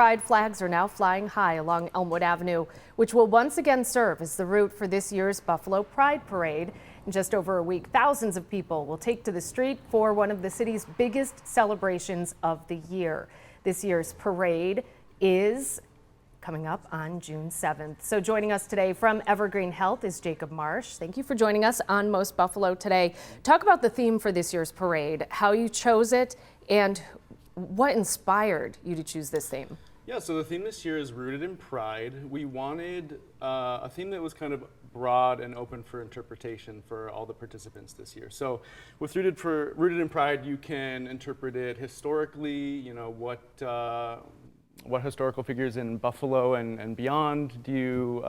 pride flags are now flying high along Elmwood Avenue, which will once again serve as the route for this year's Buffalo Pride Parade. In just over a week, thousands of people will take to the street for one of the city's biggest celebrations of the year. This year's parade is coming up on June 7th. So joining us today from Evergreen Health is Jacob Marsh. Thank you for joining us on Most Buffalo today. Talk about the theme for this year's parade, how you chose it, and what inspired you to choose this theme? Yeah, so the theme this year is Rooted in Pride. We wanted a theme that was kind of broad and open for interpretation for all the participants this year. So with Rooted in Pride, you can interpret it historically, you know, what historical figures in Buffalo and beyond do you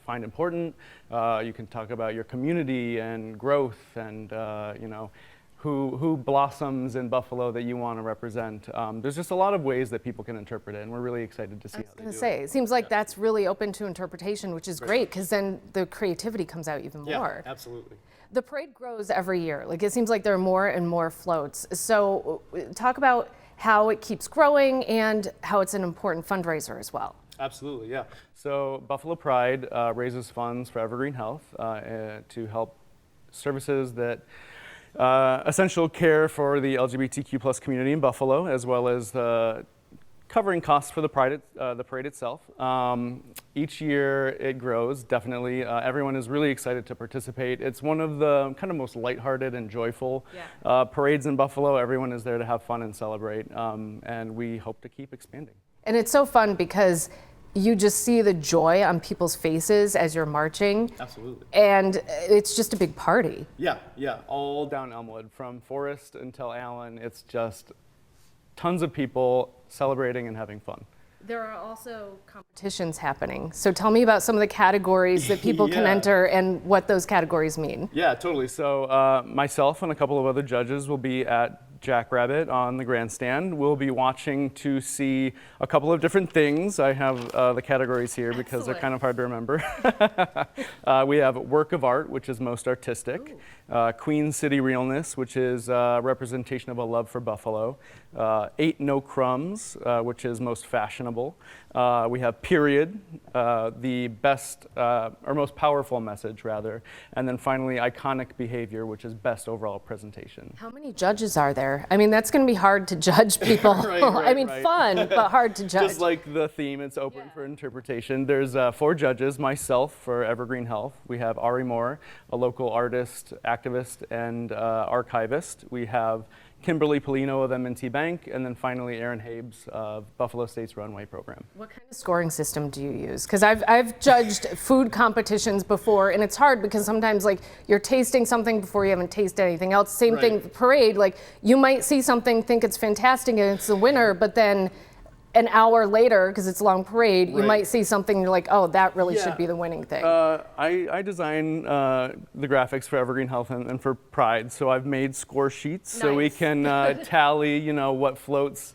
find important? You can talk about your community and growth and, you know, who blossoms in Buffalo that you want to represent. There's just a lot of ways that people can interpret it, and we're really excited to see how they do it. I was going to say, it seems like that's really open to interpretation, which is great, because then the creativity comes out even more. Yeah, absolutely. The parade grows every year. Like, it seems like there are more and more floats. So talk about how it keeps growing and how it's an important fundraiser as well. Absolutely, yeah. So Buffalo Pride raises funds for Evergreen Health to help services that essential care for the LGBTQ plus community in Buffalo, as well as covering costs for the parade itself. Each year it grows, definitely. Everyone is really excited to participate. It's one of the kind of most lighthearted and joyful parades in Buffalo. Everyone is there to have fun and celebrate, and we hope to keep expanding. And it's so fun because you just see the joy on people's faces as you're marching. Absolutely. And it's just a big party. Yeah, all down Elmwood, from Forest until Allen. It's just tons of people celebrating and having fun. There are also competitions happening. So tell me about some of the categories that people can enter and what those categories mean. Yeah, totally. So myself and a couple of other judges will be at Jackrabbit on the grandstand. We'll be watching to see a couple of different things. I have the categories here because they're kind of hard to remember. We have Work of Art, which is most artistic. Queen City Realness, which is representation of a love for Buffalo. 8 No Crumbs, which is most fashionable. We have Period, the best or most powerful message, rather. And then finally, Iconic Behavior, which is best overall presentation. How many judges are there? I mean, that's going to be hard to judge people. Right. Fun, but hard to judge. Just like the theme, it's open for interpretation. There's 4 judges, myself for Evergreen Health. We have Ari Moore, a local artist, activist, and archivist. We have Kimberly Polino of M&T Bank, and then finally Aaron Habes of Buffalo State's Runway Program. What kind of scoring system do you use? Because I've judged food competitions before, and it's hard because sometimes like you're tasting something before you haven't tasted anything else. Same thing, parade, like you might see something, think it's fantastic and it's the winner, but then an hour later, because it's a long parade, you might see something you're like, oh, that really should be the winning thing. I design the graphics for Evergreen Health and for Pride, so I've made score sheets so we can tally, you know, what floats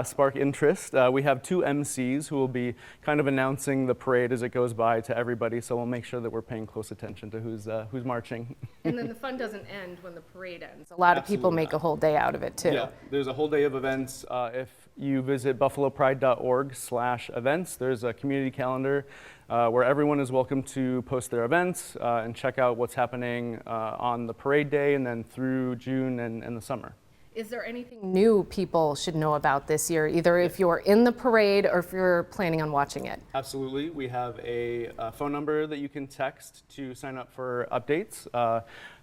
spark interest. We have 2 MCs who will be kind of announcing the parade as it goes by to everybody, so we'll make sure that we're paying close attention to who's marching. And then the fun doesn't end when the parade ends. A lot of people make a whole day out of it too. Yeah, there's a whole day of events. If you visit buffalopride.org/events, there's a community calendar where everyone is welcome to post their events and check out what's happening on the parade day and then through June and the summer. Is there anything new people should know about this year, either if you're in the parade or if you're planning on watching it? Absolutely. We have a phone number that you can text to sign up for updates.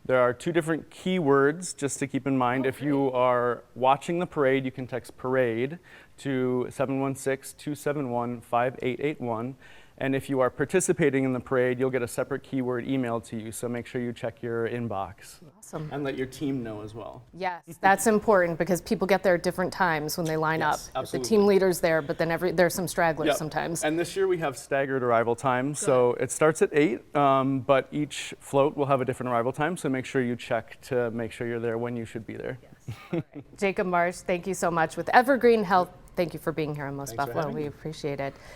There are 2 different keywords just to keep in mind. If you are watching the parade, you can text PARADE to 716-271-5881. And if you are participating in the parade, you'll get a separate keyword emailed to you, so make sure you check your inbox. Awesome. And let your team know as well. Yes, that's important because people get there at different times when they line up. Absolutely. The team leader's there, but then there's some stragglers sometimes. And this year we have staggered arrival times, so it starts at 8, but each float will have a different arrival time, so make sure you check to make sure you're there when you should be there. Yes. Right. Jacob Marsh, thank you so much with Evergreen Health. Thank you for being here on Most Buffalo. We appreciate it.